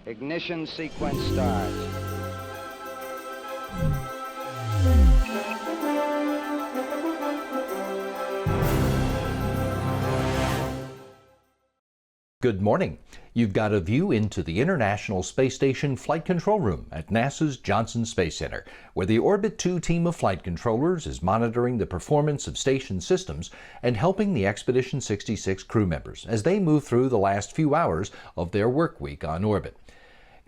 Ignition sequence starts. Good morning. You've got a view into the International Space Station Flight Control Room at NASA's Johnson Space Center, where the Orbit 2 team of flight controllers is monitoring the performance of station systems and helping the Expedition 66 crew members as they move through the last few hours of their work week on orbit.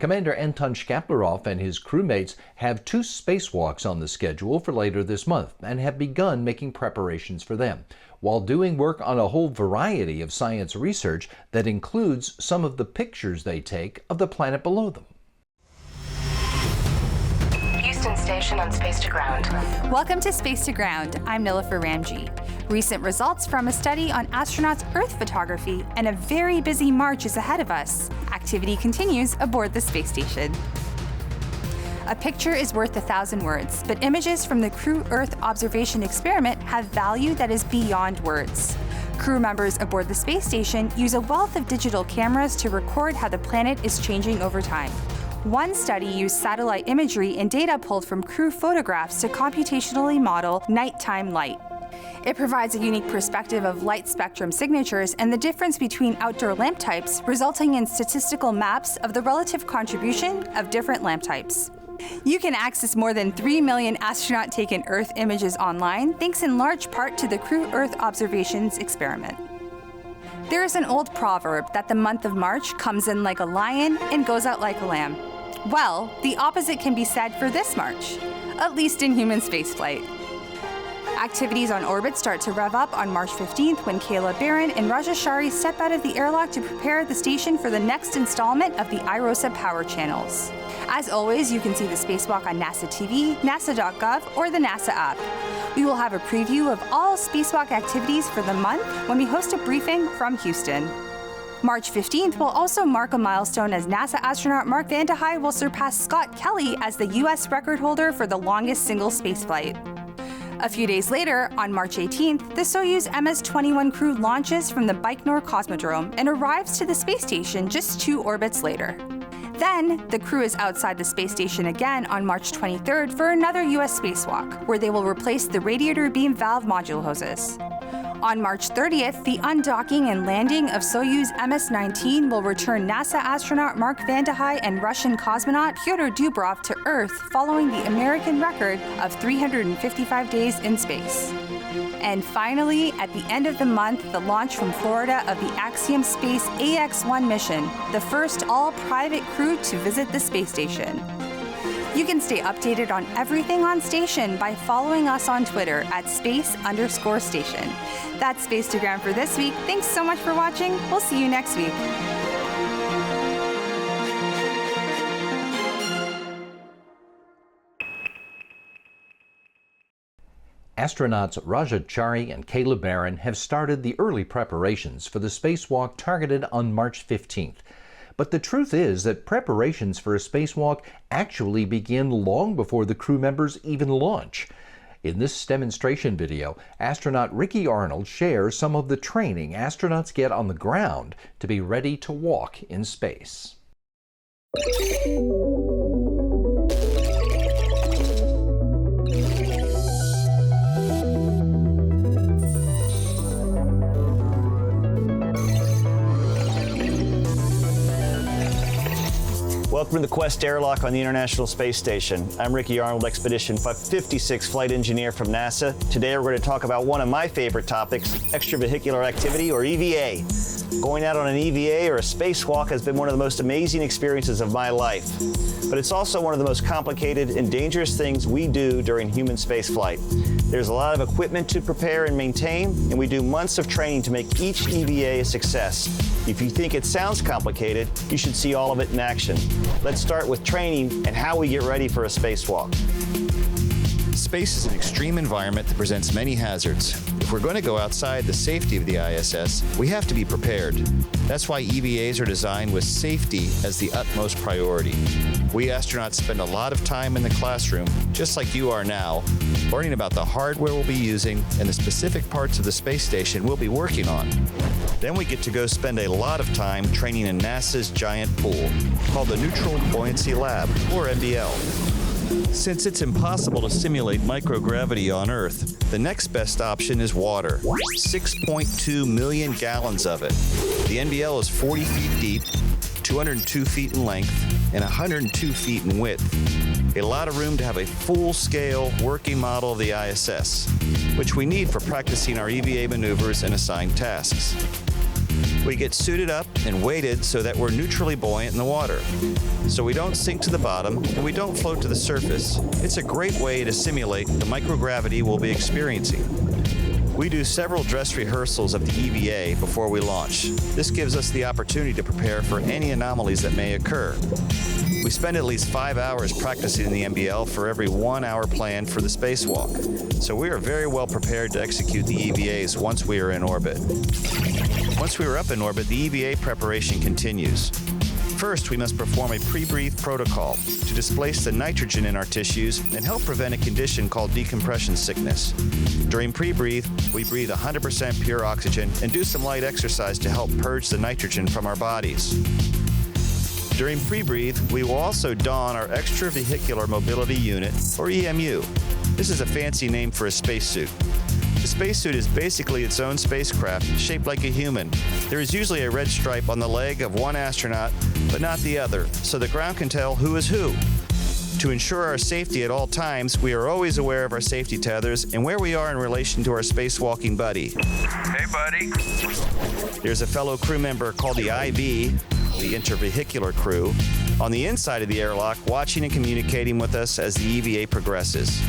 Commander Anton Shkaplerov and his crewmates have 2 spacewalks on the schedule for later this month and have begun making preparations for them, while doing work on a whole variety of science research that includes some of the pictures they take of the planet below them. Houston Station on Space to Ground. Welcome to Space to Ground. I'm Nilofer Ramji. Recent results from a study on astronauts' Earth photography, and a very busy March is ahead of us. Activity continues aboard the space station. A picture is worth 1,000 words, but images from the Crew Earth observation experiment have value that is beyond words. Crew members aboard the space station use a wealth of digital cameras to record how the planet is changing over time. One study used satellite imagery and data pulled from crew photographs to computationally model nighttime light. It provides a unique perspective of light spectrum signatures and the difference between outdoor lamp types, resulting in statistical maps of the relative contribution of different lamp types. You can access more than 3 million astronaut-taken Earth images online, thanks in large part to the Crew Earth Observations experiment. There is an old proverb that the month of March comes in like a lion and goes out like a lamb. Well, the opposite can be said for this March, at least in human spaceflight. Activities on orbit start to rev up on March 15th when Kayla Barron and Raja Shari step out of the airlock to prepare the station for the next installment of the IROSA power channels. As always, you can see the Spacewalk on NASA TV, nasa.gov, or the NASA app. We will have a preview of all Spacewalk activities for the month when we host a briefing from Houston. March 15th will also mark a milestone as NASA astronaut Mark Vande Hei will surpass Scott Kelly as the U.S. record holder for the longest single spaceflight. A few days later, on March 18th, the Soyuz MS-21 crew launches from the Baikonur Cosmodrome and arrives to the space station just 2 orbits later. Then, the crew is outside the space station again on March 23rd for another U.S. spacewalk, where they will replace the radiator beam valve module hoses. On March 30th, the undocking and landing of Soyuz MS-19 will return NASA astronaut Mark Vande Hei and Russian cosmonaut Pyotr Dubrov to Earth following the American record of 355 days in space. And finally, at the end of the month, the launch from Florida of the Axiom Space AX-1 mission, the first all-private crew to visit the space station. You can stay updated on everything on station by following us on Twitter at @space_station. That's Space to Ground for this week. Thanks so much for watching. We'll see you next week. Astronauts Raja Chari and Kayla Barron have started the early preparations for the spacewalk targeted on March 15th. But the truth is that preparations for a spacewalk actually begin long before the crew members even launch. In this demonstration video, astronaut Ricky Arnold shares some of the training astronauts get on the ground to be ready to walk in space. Welcome to the Quest airlock on the International Space Station. I'm Ricky Arnold, Expedition 56 flight engineer from NASA. Today we're going to talk about one of my favorite topics, extravehicular activity, or EVA. Going out on an EVA or a spacewalk has been one of the most amazing experiences of my life. But it's also one of the most complicated and dangerous things we do during human spaceflight. There's a lot of equipment to prepare and maintain, and we do months of training to make each EVA a success. If you think it sounds complicated, you should see all of it in action. Let's start with training and how we get ready for a spacewalk. Space is an extreme environment that presents many hazards. If we're going to go outside the safety of the ISS, we have to be prepared. That's why EVAs are designed with safety as the utmost priority. We astronauts spend a lot of time in the classroom, just like you are now, learning about the hardware we'll be using and the specific parts of the space station we'll be working on. Then we get to go spend a lot of time training in NASA's giant pool called the Neutral Buoyancy Lab, or NBL. Since it's impossible to simulate microgravity on Earth, the next best option is water. 6.2 million gallons of it. The NBL is 40 feet deep, 202 feet in length, and 102 feet in width. A lot of room to have a full-scale working model of the ISS, which we need for practicing our EVA maneuvers and assigned tasks. We get suited up and weighted so that we're neutrally buoyant in the water. So we don't sink to the bottom and we don't float to the surface. It's a great way to simulate the microgravity we'll be experiencing. We do several dress rehearsals of the EVA before we launch. This gives us the opportunity to prepare for any anomalies that may occur. We spend at least 5 hours practicing in the NBL for every 1 hour planned for the spacewalk. So we are very well prepared to execute the EVAs once we are in orbit. Once we are up in orbit, the EVA preparation continues. First, we must perform a pre-breathe protocol to displace the nitrogen in our tissues and help prevent a condition called decompression sickness. During pre-breathe, we breathe 100% pure oxygen and do some light exercise to help purge the nitrogen from our bodies. During pre-breathe, we will also don our extravehicular mobility unit, or EMU. This is a fancy name for a spacesuit. The spacesuit is basically its own spacecraft, shaped like a human. There is usually a red stripe on the leg of one astronaut, but not the other, so the ground can tell who is who. To ensure our safety at all times, we are always aware of our safety tethers and where we are in relation to our spacewalking buddy. Hey, buddy. There's a fellow crew member called the IV, the intervehicular crew, on the inside of the airlock, watching and communicating with us as the EVA progresses.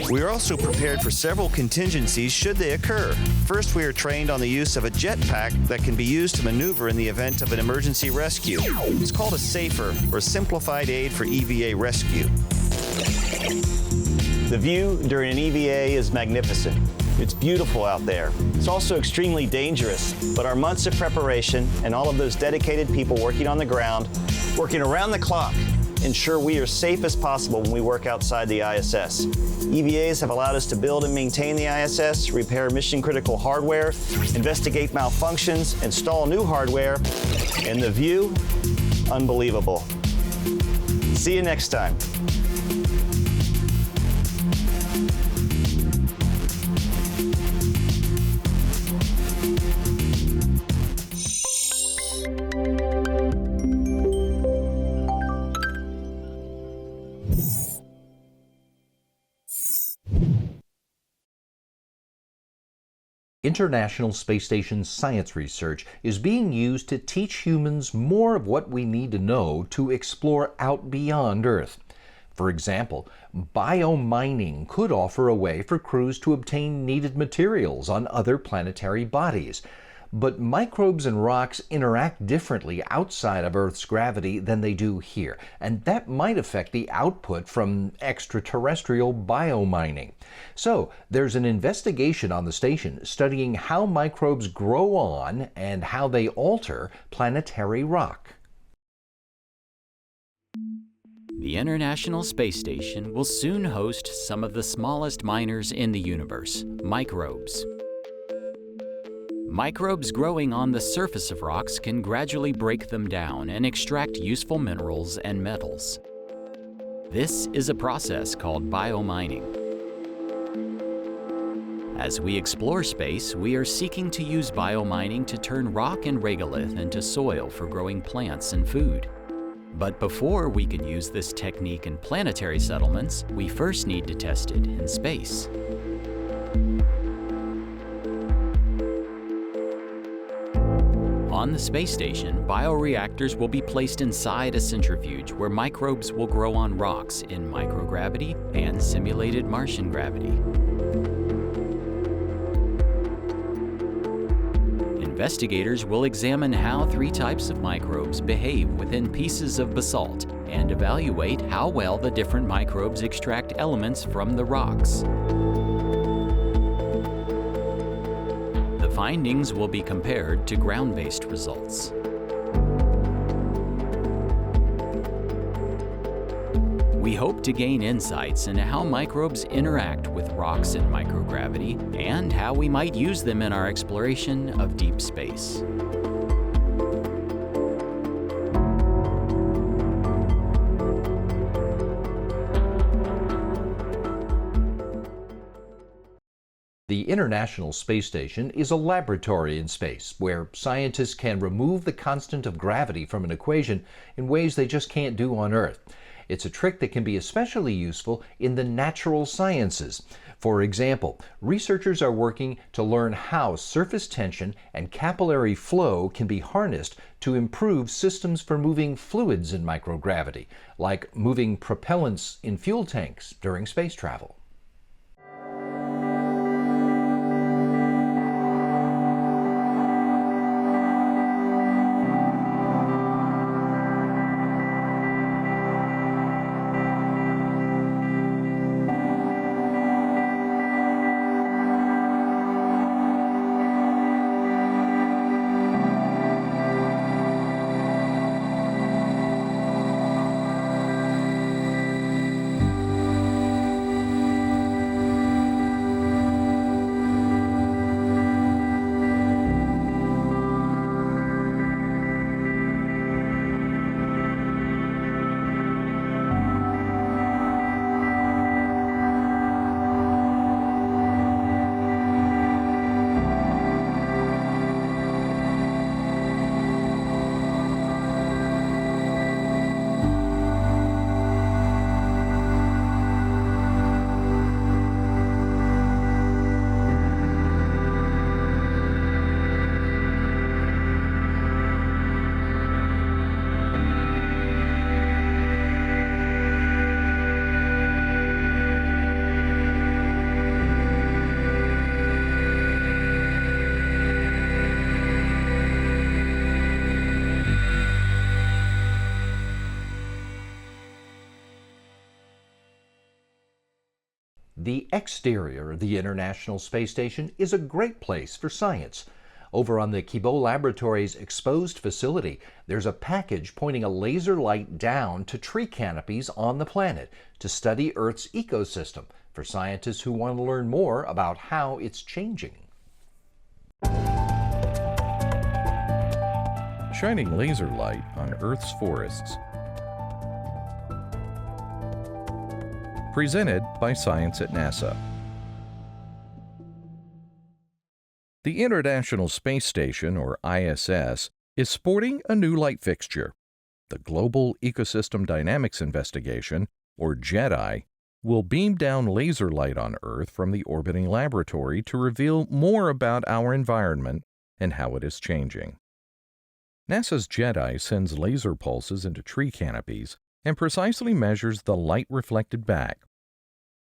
We are also prepared for several contingencies should they occur. First, we are trained on the use of a jetpack that can be used to maneuver in the event of an emergency rescue. It's called a SAFER, or Simplified Aid for EVA Rescue. The view during an EVA is magnificent. It's beautiful out there. It's also extremely dangerous, but our months of preparation and all of those dedicated people working on the ground, working around the clock, ensure we are safe as possible when we work outside the ISS. EVAs have allowed us to build and maintain the ISS, repair mission-critical hardware, investigate malfunctions, install new hardware, and the view, unbelievable. See you next time. International Space Station science research is being used to teach humans more of what we need to know to explore out beyond Earth. For example, biomining could offer a way for crews to obtain needed materials on other planetary bodies. But microbes and rocks interact differently outside of Earth's gravity than they do here, and that might affect the output from extraterrestrial biomining. So, there's an investigation on the station studying how microbes grow on and how they alter planetary rock. The International Space Station will soon host some of the smallest miners in the universe, microbes. Microbes growing on the surface of rocks can gradually break them down and extract useful minerals and metals. This is a process called biomining. As we explore space, we are seeking to use biomining to turn rock and regolith into soil for growing plants and food. But before we can use this technique in planetary settlements, we first need to test it in space. On the space station, bioreactors will be placed inside a centrifuge where microbes will grow on rocks in microgravity and simulated Martian gravity. Investigators will examine how 3 types of microbes behave within pieces of basalt and evaluate how well the different microbes extract elements from the rocks. The findings will be compared to ground-based results. We hope to gain insights into how microbes interact with rocks in microgravity and how we might use them in our exploration of deep space. The International Space Station is a laboratory in space where scientists can remove the constant of gravity from an equation in ways they just can't do on Earth. It's a trick that can be especially useful in the natural sciences. For example, researchers are working to learn how surface tension and capillary flow can be harnessed to improve systems for moving fluids in microgravity, like moving propellants in fuel tanks during space travel. The exterior of the International Space Station is a great place for science. Over on the Kibo Laboratories exposed facility, there's a package pointing a laser light down to tree canopies on the planet to study Earth's ecosystem for scientists who want to learn more about how it's changing. Shining laser light on Earth's forests. Presented by Science at NASA. The International Space Station, or ISS, is sporting a new light fixture. The Global Ecosystem Dynamics Investigation, or GEDI, will beam down laser light on Earth from the orbiting laboratory to reveal more about our environment and how it is changing. NASA's GEDI sends laser pulses into tree canopies and precisely measures the light reflected back.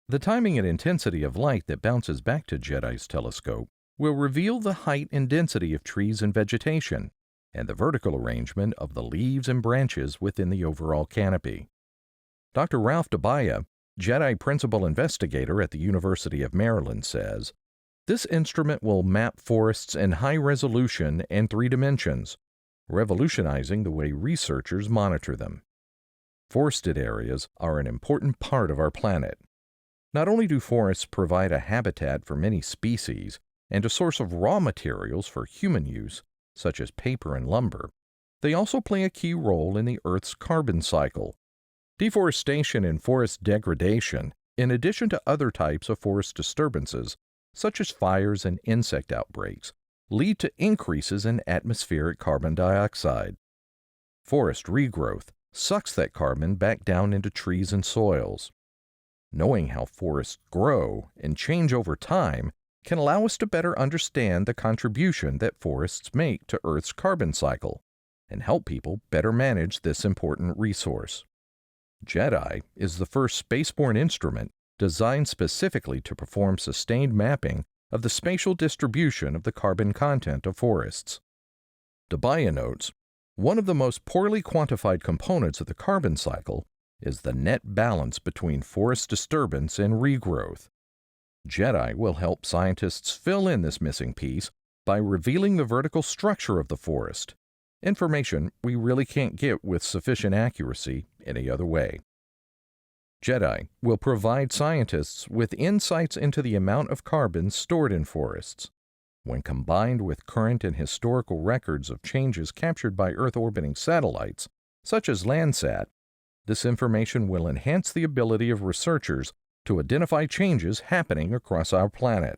The timing and intensity of light that bounces back to GEDI's telescope will reveal the height and density of trees and vegetation, and the vertical arrangement of the leaves and branches within the overall canopy. Dr. Ralph Dabaya, GEDI principal investigator at the University of Maryland, says, "This instrument will map forests in high resolution and 3 dimensions, revolutionizing the way researchers monitor them. Forested areas are an important part of our planet. Not only do forests provide a habitat for many species and a source of raw materials for human use, such as paper and lumber, they also play a key role in the Earth's carbon cycle. Deforestation and forest degradation, in addition to other types of forest disturbances, such as fires and insect outbreaks, lead to increases in atmospheric carbon dioxide. Forest regrowth sucks that carbon back down into trees and soils. Knowing how forests grow and change over time can allow us to better understand the contribution that forests make to Earth's carbon cycle and help people better manage this important resource. GEDI is the first spaceborne instrument designed specifically to perform sustained mapping of the spatial distribution of the carbon content of forests. Dabaya notes, one of the most poorly quantified components of the carbon cycle is the net balance between forest disturbance and regrowth. GEDI will help scientists fill in this missing piece by revealing the vertical structure of the forest, information we really can't get with sufficient accuracy any other way. GEDI will provide scientists with insights into the amount of carbon stored in forests. When combined with current and historical records of changes captured by Earth-orbiting satellites, such as Landsat, this information will enhance the ability of researchers to identify changes happening across our planet.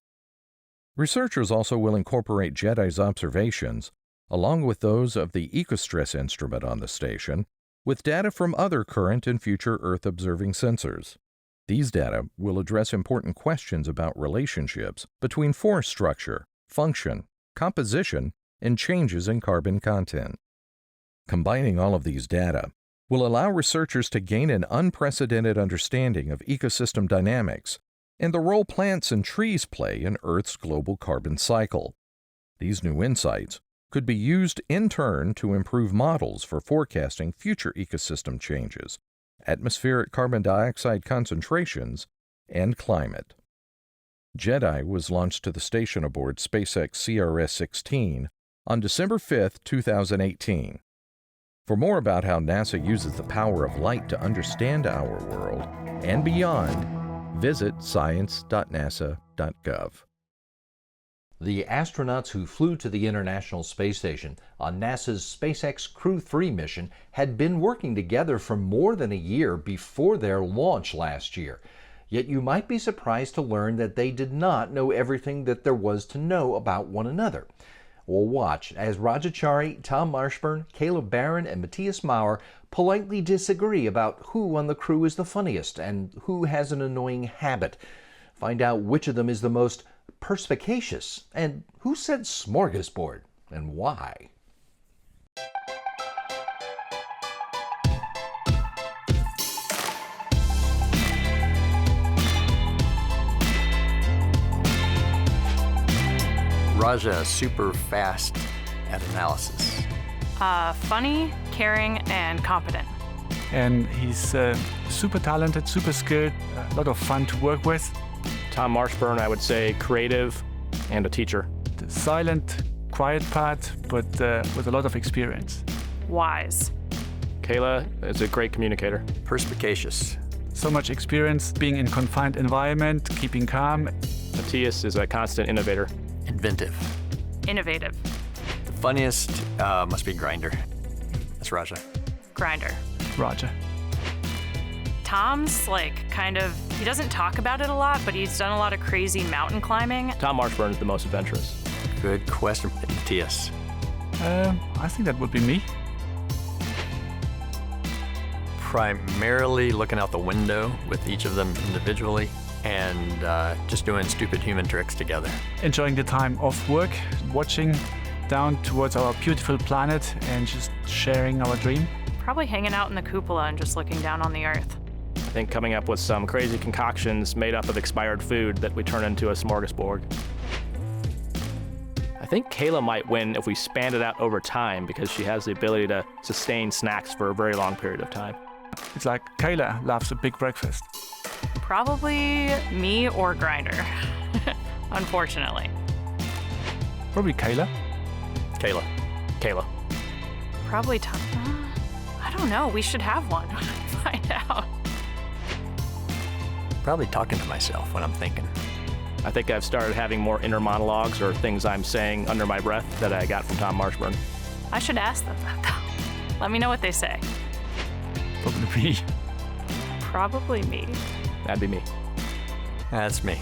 Researchers also will incorporate GEDI's observations, along with those of the ecostress instrument on the station, with data from other current and future Earth-observing sensors. These data will address important questions about relationships between forest structure, function, composition, and changes in carbon content. Combining all of these data will allow researchers to gain an unprecedented understanding of ecosystem dynamics and the role plants and trees play in Earth's global carbon cycle. These new insights could be used in turn to improve models for forecasting future ecosystem changes, atmospheric carbon dioxide concentrations, and climate. GEDI was launched to the station aboard SpaceX CRS-16 on December 5, 2018. For more about how NASA uses the power of light to understand our world and beyond, visit science.nasa.gov. The astronauts who flew to the International Space Station on NASA's SpaceX Crew 3 mission had been working together for more than a year before their launch last year. Yet you might be surprised to learn that they did not know everything that there was to know about one another. Well, watch as Rajachari, Tom Marshburn, Caleb Barron, and Matthias Maurer politely disagree about who on the crew is the funniest and who has an annoying habit. Find out which of them is the most perspicacious and who said smorgasbord and why. Raja is super fast at analysis. Funny, caring, and competent. And he's super talented, super skilled, a lot of fun to work with. Tom Marshburn, I would say creative and a teacher. The silent, quiet part, but with a lot of experience. Wise. Kayla is a great communicator. Perspicacious. So much experience being in confined environment, keeping calm. Matthias is a constant innovator. Inventive. Innovative. The funniest must be Grinder. That's Raja. Grinder. Raja. Tom's he doesn't talk about it a lot, but he's done a lot of crazy mountain climbing. Tom Marshburn is the most adventurous. Good question, Matthias. I think that would be me. Primarily looking out the window with each of them individually and just doing stupid human tricks together. Enjoying the time off work, watching down towards our beautiful planet and just sharing our dream. Probably hanging out in the cupola and just looking down on the Earth. I think coming up with some crazy concoctions made up of expired food that we turn into a smorgasbord. I think Kayla might win if we spanned it out over time because she has the ability to sustain snacks for a very long period of time. It's like Kayla loves a big breakfast. Probably me or Grinder, unfortunately. Probably Kayla. Kayla. Probably Tom. I don't know. We should have one. Find out. Probably talking to myself when I'm thinking. I think I've started having more inner monologues or things I'm saying under my breath that I got from Tom Marshburn. I should ask them that, though. Let me know what they say. Probably me. Probably me. That'd be me. That's me.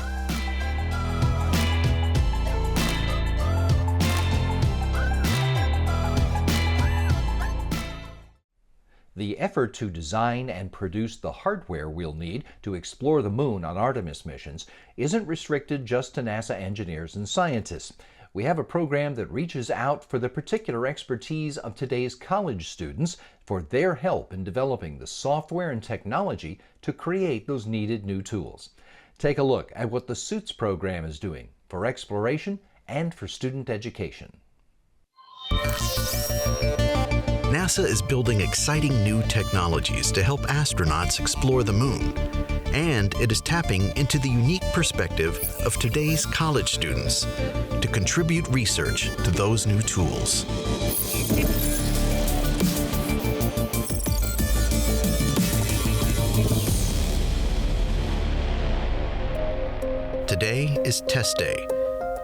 The effort to design and produce the hardware we'll need to explore the moon on Artemis missions isn't restricted just to NASA engineers and scientists. We have a program that reaches out for the particular expertise of today's college students for their help in developing the software and technology to create those needed new tools. Take a look at what the SUITS program is doing for exploration and for student education. NASA is building exciting new technologies to help astronauts explore the moon, and it is tapping into the unique perspective of today's college students to contribute research to those new tools. Today is test day.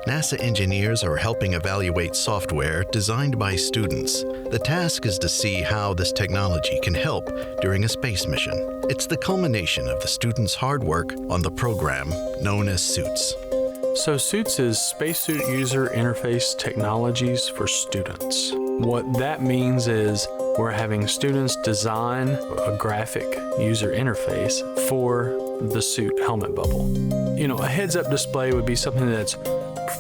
NASA engineers are helping evaluate software designed by students. The task is to see how this technology can help during a space mission. It's the culmination of the students' hard work on the program known as SUITS. So SUITS is Spacesuit User Interface Technologies for Students. What that means is we're having students design a graphic user interface for the suit helmet bubble. You know, a heads-up display would be something that's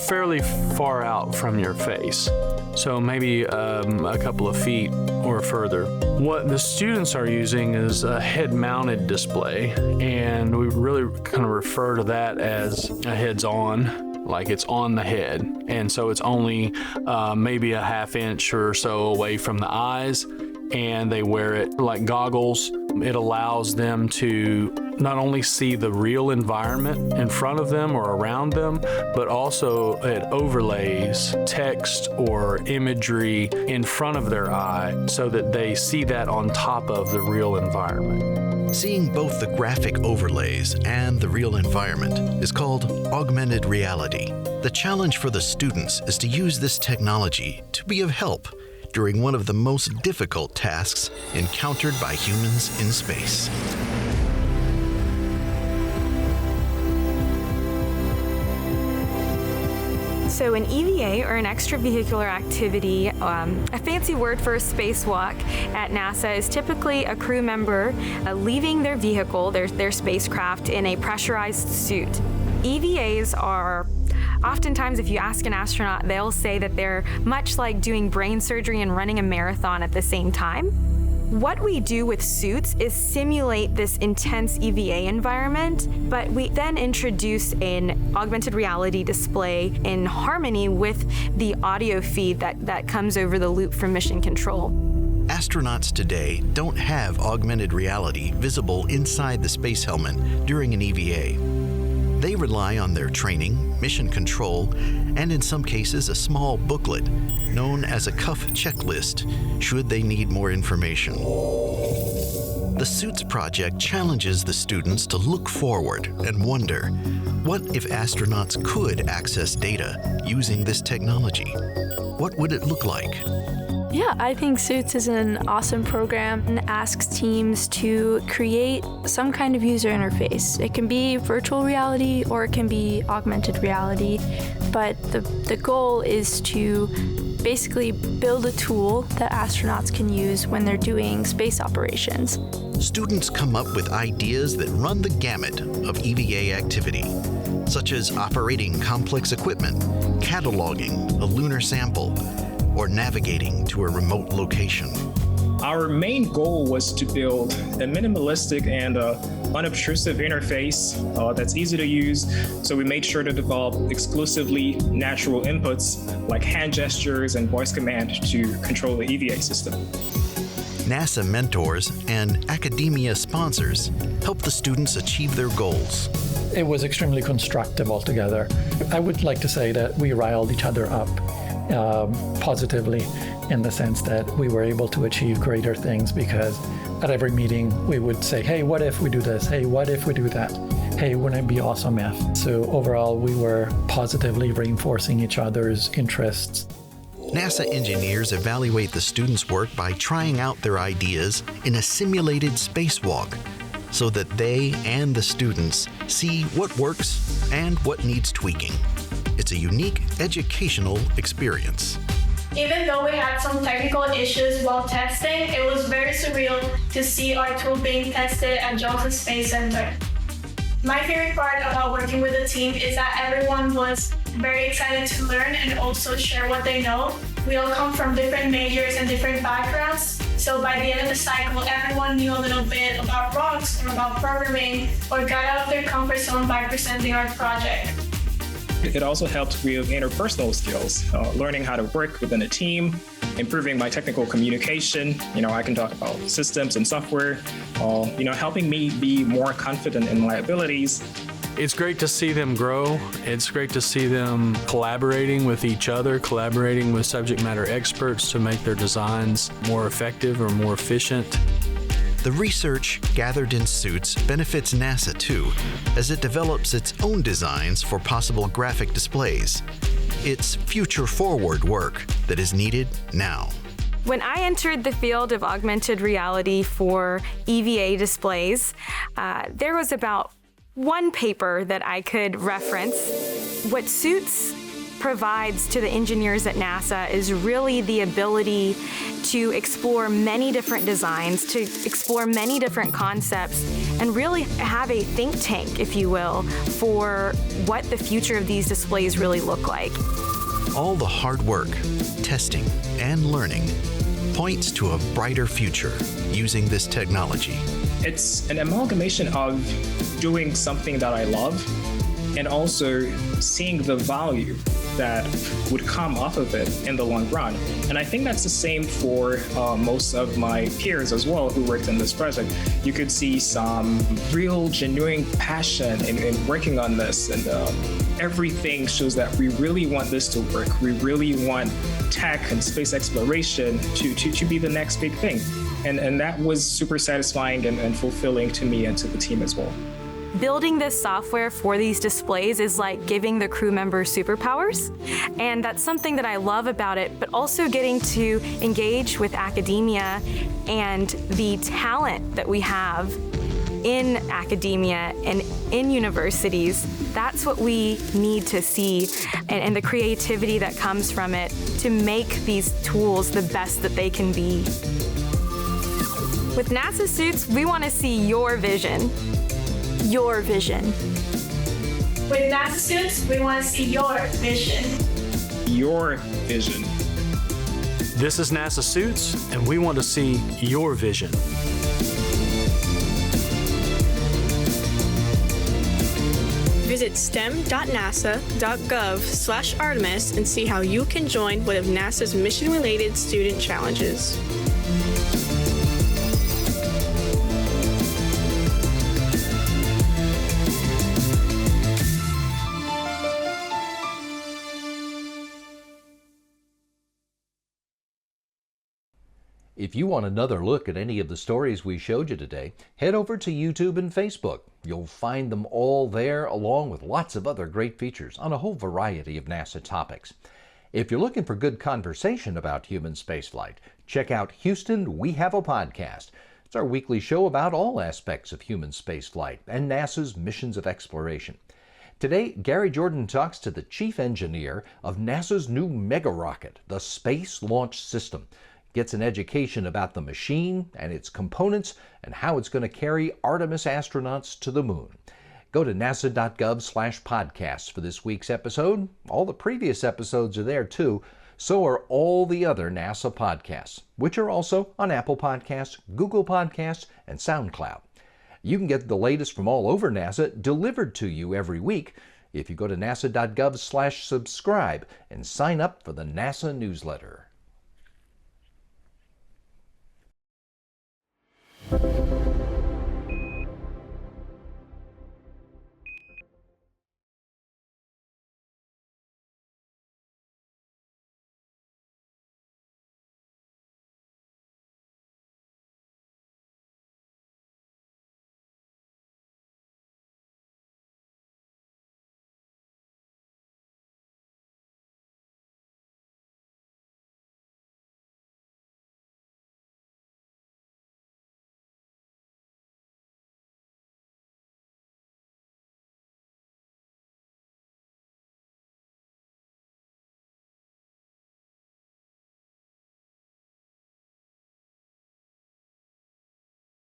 fairly far out from your face. So maybe a couple of feet or further. What the students are using is a head-mounted display, and we really kind of refer to that as a heads-on, like it's on the head. And so it's only maybe a half inch or so away from the eyes, and they wear it like goggles. It allows them to not only see the real environment in front of them or around them, but also it overlays text or imagery in front of their eye so that they see that on top of the real environment. Seeing both the graphic overlays and the real environment is called augmented reality. The challenge for the students is to use this technology to be of help during one of the most difficult tasks encountered by humans in space. So an EVA, or an extravehicular activity, a fancy word for a spacewalk at NASA, is typically a crew member leaving their vehicle, their spacecraft, in a pressurized suit. EVAs are oftentimes, if you ask an astronaut, they'll say that they're much like doing brain surgery and running a marathon at the same time. What we do with suits is simulate this intense EVA environment, but we then introduce an augmented reality display in harmony with the audio feed that comes over the loop from mission control. Astronauts today don't have augmented reality visible inside the space helmet during an EVA. They rely on their training, mission control, and in some cases a small booklet known as a cuff checklist should they need more information. The SUITS project challenges the students to look forward and wonder, what if astronauts could access data using this technology? What would it look like? Yeah, I think SUITS is an awesome program and asks teams to create some kind of user interface. It can be virtual reality or it can be augmented reality, but the goal is to basically build a tool that astronauts can use when they're doing space operations. Students come up with ideas that run the gamut of EVA activity, such as operating complex equipment, cataloging a lunar sample, or navigating to a remote location. Our main goal was to build a minimalistic and unobtrusive interface that's easy to use, so we made sure to develop exclusively natural inputs like hand gestures and voice command to control the EVA system. NASA mentors and academia sponsors help the students achieve their goals. It was extremely constructive altogether. I would like to say that we riled each other up positively, in the sense that we were able to achieve greater things, because at every meeting we would say, hey, what if we do this? Hey, what if we do that? Hey, wouldn't it be awesome if? So overall, we were positively reinforcing each other's interests. NASA engineers evaluate the students' work by trying out their ideas in a simulated spacewalk, so that they and the students see what works and what needs tweaking. It's a unique educational experience. Even though we had some technical issues while testing, it was very surreal to see our tool being tested at Johnson Space Center. My favorite part about working with the team is that everyone was very excited to learn and also share what they know. We all come from different majors and different backgrounds, so by the end of the cycle, everyone knew a little bit about rocks or about programming, or got out of their comfort zone by presenting our project. It also helped with interpersonal skills, learning how to work within a team, improving my technical communication. I can talk about systems and software, helping me be more confident in my abilities. It's great to see them grow. It's great to see them collaborating with each other, collaborating with subject matter experts to make their designs more effective or more efficient. The research gathered in Suits benefits NASA too, as it develops its own designs for possible graphic displays. It's future-forward work that is needed now. When I entered the field of augmented reality for EVA displays, there was about one paper that I could reference. What Suits provides to the engineers at NASA is really the ability to explore many different designs, to explore many different concepts, and really have a think tank, if you will, for what the future of these displays really look like. All the hard work, testing, and learning points to a brighter future using this technology. It's an amalgamation of doing something that I love and also seeing the value that would come off of it in the long run. And I think that's the same for most of my peers as well who worked in this project. You could see some real genuine passion in working on this, and everything shows that we really want this to work. We really want tech and space exploration to be the next big thing. And that was super satisfying and fulfilling to me and to the team as well. Building this software for these displays is like giving the crew members superpowers, and that's something that I love about it, but also getting to engage with academia and the talent that we have in academia and in universities. That's what we need to see, and the creativity that comes from it to make these tools the best that they can be. With NASA Suits, we want to see your vision. Your vision. With NASA Suits, we want to see your vision. Your vision. This is NASA Suits, and we want to see your vision. Visit stem.nasa.gov/Artemis and see how you can join one of NASA's mission-related student challenges. If you want another look at any of the stories we showed you today, head over to YouTube and Facebook. You'll find them all there, along with lots of other great features on a whole variety of NASA topics. If you're looking for good conversation about human spaceflight, check out Houston, We Have a Podcast. It's our weekly show about all aspects of human spaceflight and NASA's missions of exploration. Today, Gary Jordan talks to the chief engineer of NASA's new mega rocket, the Space Launch System. Gets an education about the machine and its components and how it's going to carry Artemis astronauts to the moon. Go to nasa.gov/podcasts for this week's episode. All the previous episodes are there too. So are all the other NASA podcasts, which are also on Apple Podcasts, Google Podcasts, and SoundCloud. You can get the latest from all over NASA delivered to you every week if you go to nasa.gov/subscribe and sign up for the NASA newsletter.